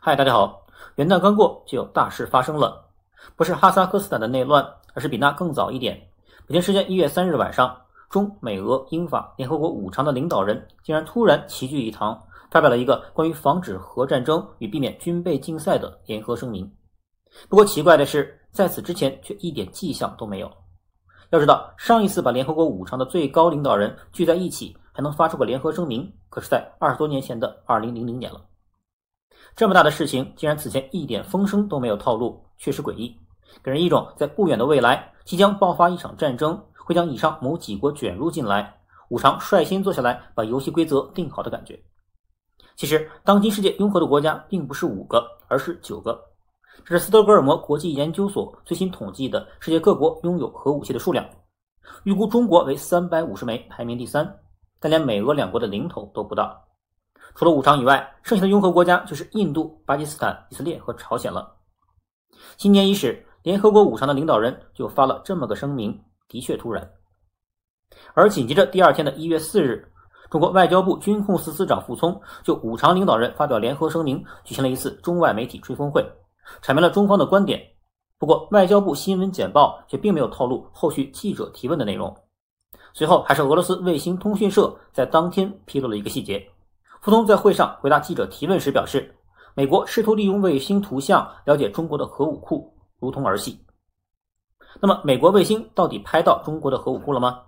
嗨，大家好！元旦刚过，就有大事发生了，不是哈萨克斯坦的内乱，而是比那更早一点。北京时间1月3日晚上，中美俄英法联合国5常的领导人竟然突然齐聚一堂，发表了一个关于防止核战争与避免军备竞赛的联合声明。不过奇怪的是，在此之前却一点迹象都没有。要知道，上一次把联合国5常的最高领导人聚在一起，还能发出个联合声明，可是在20多年前的2000年了。这么大的事情，竟然此前一点风声都没有透露，确实诡异，给人一种在不远的未来即将爆发一场战争，会将以上某几国卷入进来，5常率先坐下来把游戏规则定好的感觉。其实，当今世界拥核的国家并不是5个，而是9个。这是斯德哥尔摩国际研究所最新统计的世界各国拥有核武器的数量，预估中国为350枚，排名第3，但连美俄2国的零头都不到。除了5常以外，剩下的拥核国家就是印度、巴基斯坦、以色列和朝鲜了。新年伊始，联合国5常的领导人就发了这么个声明，的确突然。而紧接着第2天的1月4日，中国外交部军控司司长傅聪就5常领导人发表联合声明，举行了一次中外媒体吹风会，阐明了中方的观点。不过外交部新闻简报却并没有透露后续记者提问的内容。随后还是俄罗斯卫星通讯社在当天披露了一个细节。傅聪在会上回答记者提问时表示，美国试图利用卫星图像了解中国的核武库，如同儿戏。那么美国卫星到底拍到中国的核武库了吗？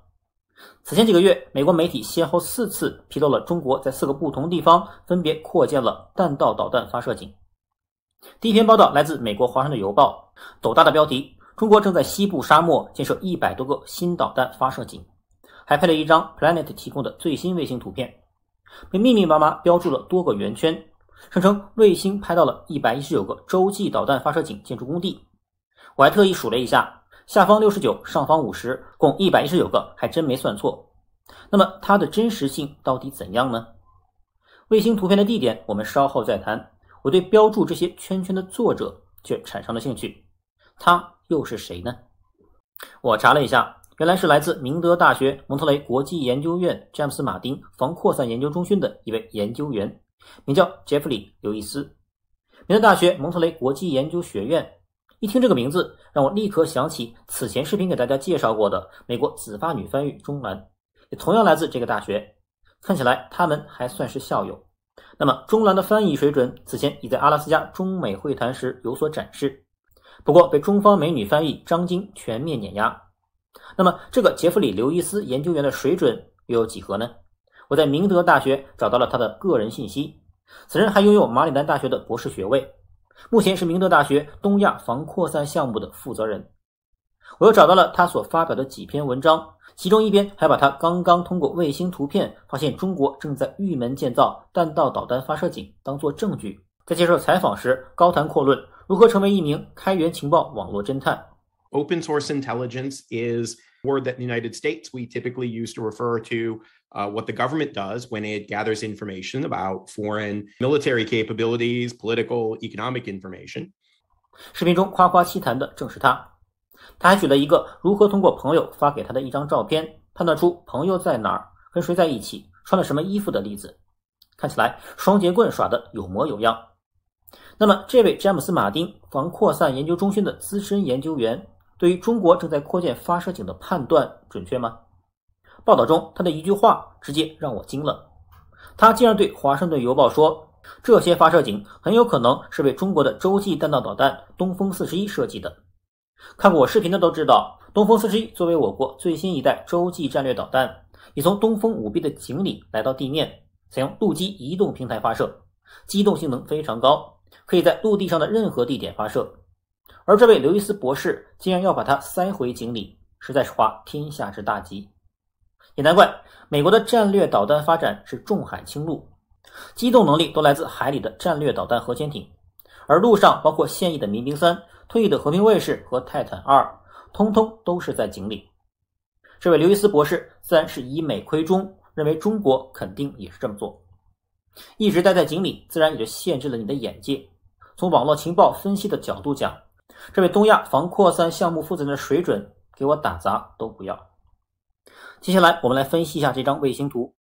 此前几个月，美国媒体先后4次披露了中国在4个不同地方分别扩建了弹道导弹发射井。第一篇报道来自美国华盛顿邮报，斗大的标题，中国正在西部沙漠建设100多个新导弹发射井，还配了一张 Planet 提供的最新卫星图片，被密密麻麻标注了多个圆圈，声称卫星拍到了119个洲际导弹发射井建筑工地。我还特意数了一下，下方69，上方50，共119个，还真没算错。那么它的真实性到底怎样呢？卫星图片的地点我们稍后再谈，我对标注这些圈圈的作者却产生了兴趣，他又是谁呢？我查了一下，原来是来自明德大学蒙特雷国际研究院詹姆斯马丁防扩散研究中心的一位研究员，名叫杰弗里·刘易斯。明德大学蒙特雷国际研究学院，一听这个名字，让我立刻想起此前视频给大家介绍过的美国紫发女翻译钟兰，也同样来自这个大学，看起来他们还算是校友。那么钟兰的翻译水准此前已在阿拉斯加中美会谈时有所展示，不过被中方美女翻译张晶全面碾压。那么这个杰弗里·刘易斯研究员的水准又有几何呢？我在明德大学找到了他的个人信息，此人还拥有马里兰大学的博士学位，目前是明德大学东亚防扩散项目的负责人。我又找到了他所发表的几篇文章，其中一篇还把他刚刚通过卫星图片发现中国正在玉门建造弹道导弹发射井当作证据，在接受采访时高谈阔论如何成为一名开源情报网络侦探。Open source intelligence is a word that in the United States we typically use to refer to what the government does when it gathers information about foreign military capabilities, political, economic information. 视频中夸夸其谈的正是他。他还举了一个如何通过朋友发给他的一张照片，判断出朋友在哪儿、跟谁在一起、穿了什么衣服的例子。看起来双节棍耍得有模有样。那么这位詹姆斯·马丁防扩散研究中心的资深研究员对于中国正在扩建发射井的判断准确吗？报道中他的一句话直接让我惊了，他竟然对华盛顿邮报说，这些发射井很有可能是为中国的洲际弹道导弹东风41设计的。看过我视频的都知道，东风41作为我国最新一代洲际战略导弹，已从东风5B的井里来到地面，采用陆基移动平台发射，机动性能非常高，可以在陆地上的任何地点发射。而这位刘易斯博士竟然要把它塞回井里，实在是滑天下之大稽。也难怪美国的战略导弹发展是重海轻陆，机动能力都来自海里的战略导弹核潜艇，而陆上包括现役的民兵3、退役的和平卫士和泰坦2，通通都是在井里。这位刘易斯博士自然是以美亏中，认为中国肯定也是这么做。一直待在井里，自然也就限制了你的眼界。从网络情报分析的角度讲，这位东亚防扩散项目负责人的水准，给我打杂都不要。接下来我们来分析一下这张卫星图，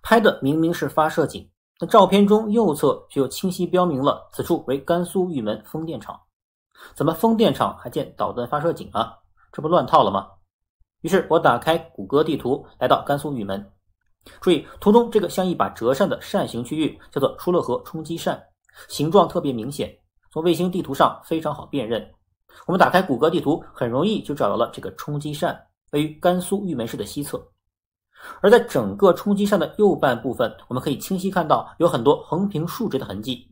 拍的明明是发射井，那照片中右侧却又清晰标明了此处为甘肃玉门风电场。怎么风电场还建导弹发射井啊？这不乱套了吗？于是我打开谷歌地图，来到甘肃玉门。注意图中这个像一把折扇的扇形区域叫做疏勒河冲积扇，形状特别明显，从卫星地图上非常好辨认。我们打开谷歌地图，很容易就找到了这个冲积扇，位于甘肃玉门市的西侧。而在整个冲积扇的右半部分，我们可以清晰看到有很多横平竖直的痕迹，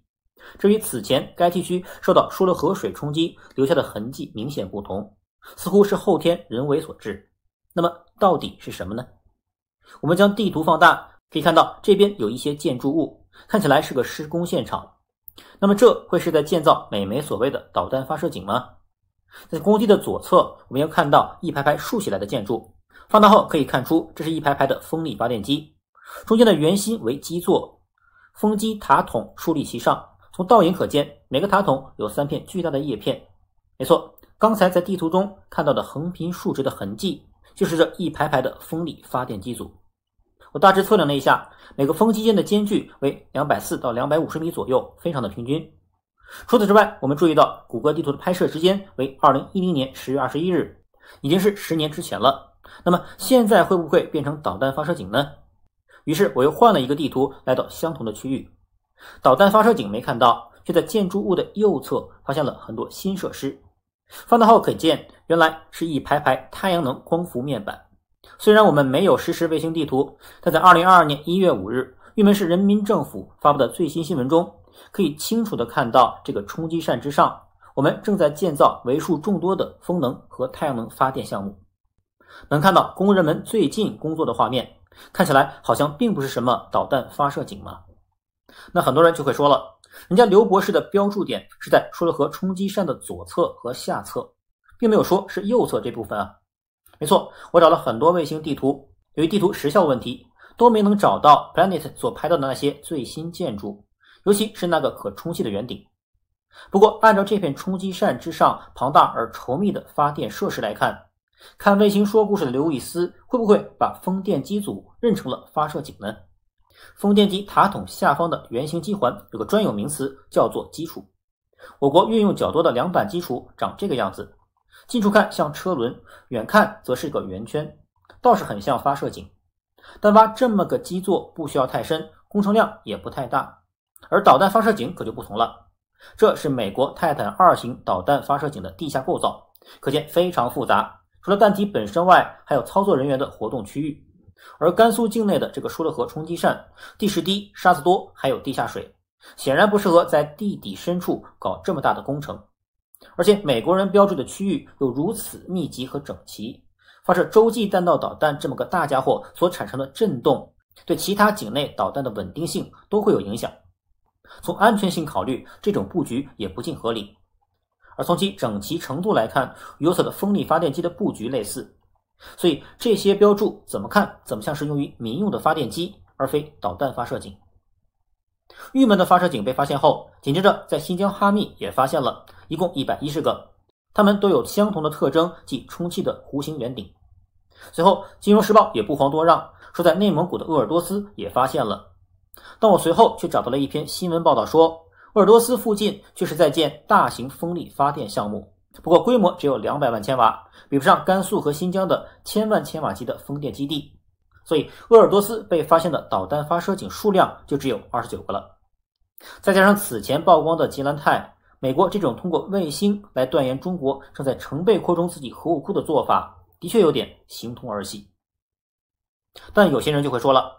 这与此前该地区受到疏勒河水冲击留下的痕迹明显不同，似乎是后天人为所致。那么到底是什么呢？我们将地图放大，可以看到这边有一些建筑物，看起来是个施工现场。那么这会是在建造美媒所谓的导弹发射井吗？在工地的左侧，我们要看到一排排竖起来的建筑，放大后可以看出这是一排排的风力发电机，中间的圆心为基座，风机塔筒竖立其上，从倒影可见，每个塔筒有3片巨大的叶片。没错，刚才在地图中看到的横平竖直的痕迹，就是这一排排的风力发电机组。我大致测量了一下，每个风机间的间距为240到250米左右，非常的平均。除此之外，我们注意到谷歌地图的拍摄时间为2010年10月21日，已经是10年之前了。那么现在会不会变成导弹发射井呢？于是我又换了一个地图，来到相同的区域。导弹发射井没看到，却在建筑物的右侧发现了很多新设施。放大后可见，原来是一排排太阳能光伏面板。虽然我们没有实时卫星地图，但在2022年1月5日，玉门市人民政府发布的最新新闻中，可以清楚地看到这个冲积扇之上，我们正在建造为数众多的风能和太阳能发电项目。能看到工人们最近工作的画面，看起来好像并不是什么导弹发射井嘛。那很多人就会说了，人家刘博士的标注点是在疏勒河冲积扇的左侧和下侧，并没有说是右侧这部分啊。没错，我找了很多卫星地图，由于地图时效问题，都没能找到 Planet 所拍到的那些最新建筑，尤其是那个可充气的圆顶。不过按照这片冲积扇之上庞大而稠密的发电设施来看，看卫星说故事的刘易斯会不会把风电机组认成了发射井呢？风电机塔筒下方的圆形机环有个专有名词叫做基础，我国运用较多的梁板基础长这个样子，近处看像车轮，远看则是个圆圈，倒是很像发射井。但挖这么个基座不需要太深，工程量也不太大。而导弹发射井可就不同了，这是美国泰坦2型导弹发射井的地下构造，可见非常复杂，除了弹体本身外，还有操作人员的活动区域。而甘肃境内的这个疏勒河冲积扇，地势低，沙子多，还有地下水，显然不适合在地底深处搞这么大的工程。而且美国人标注的区域又如此密集和整齐，发射洲际弹道导弹这么个大家伙所产生的震动，对其他境内导弹的稳定性都会有影响。从安全性考虑，这种布局也不尽合理。而从其整齐程度来看，与有色的风力发电机的布局类似。所以这些标注怎么看怎么像是用于民用的发电机，而非导弹发射井。玉门的发射井被发现后，紧接着在新疆哈密也发现了，一共110个，它们都有相同的特征，即充气的弧形圆顶。随后金融时报也不遑多让，说在内蒙古的鄂尔多斯也发现了。但我随后却找到了一篇新闻报道说，鄂尔多斯附近却是在建大型风力发电项目，不过规模只有200万千瓦，比不上甘肃和新疆的1000万千瓦级的风电基地，所以鄂尔多斯被发现的导弹发射井数量就只有29个了。再加上此前曝光的吉兰泰，美国这种通过卫星来断言中国正在成倍扩充自己核武库的做法，的确有点形同儿戏。但有些人就会说了，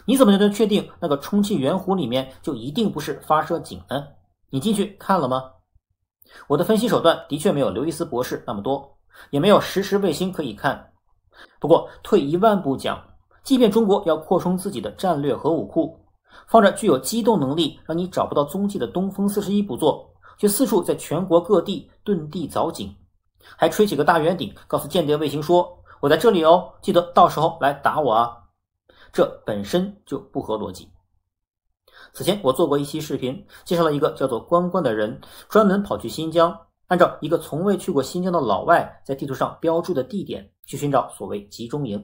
你怎么就能确定那个充气圆弧里面就一定不是发射井呢？你进去看了吗？我的分析手段的确没有刘易斯博士那么多，也没有实时卫星可以看。不过退一万步讲，即便中国要扩充自己的战略核武库，放着具有机动能力让你找不到踪迹的东风41不做，却四处在全国各地遁地凿井，还吹起个大圆顶告诉间谍卫星说，我在这里哦，记得到时候来打我啊。这本身就不合逻辑。此前我做过一期视频，介绍了一个叫做关关的人，专门跑去新疆，按照一个从未去过新疆的老外在地图上标注的地点去寻找所谓集中营。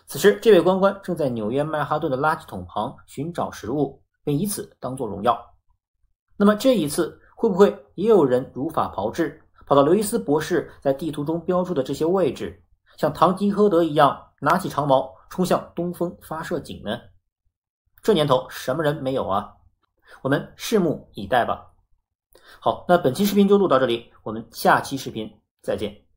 此时这位关关正在纽约曼哈顿的垃圾桶旁寻找食物，并以此当作荣耀。那么这一次会不会也有人如法炮制，跑到刘易斯博士在地图中标注的这些位置，像堂吉诃德一样拿起长矛冲向东风发射井呢？这年头什么人没有啊？我们拭目以待吧。好，那本期视频就录到这里，我们下期视频再见。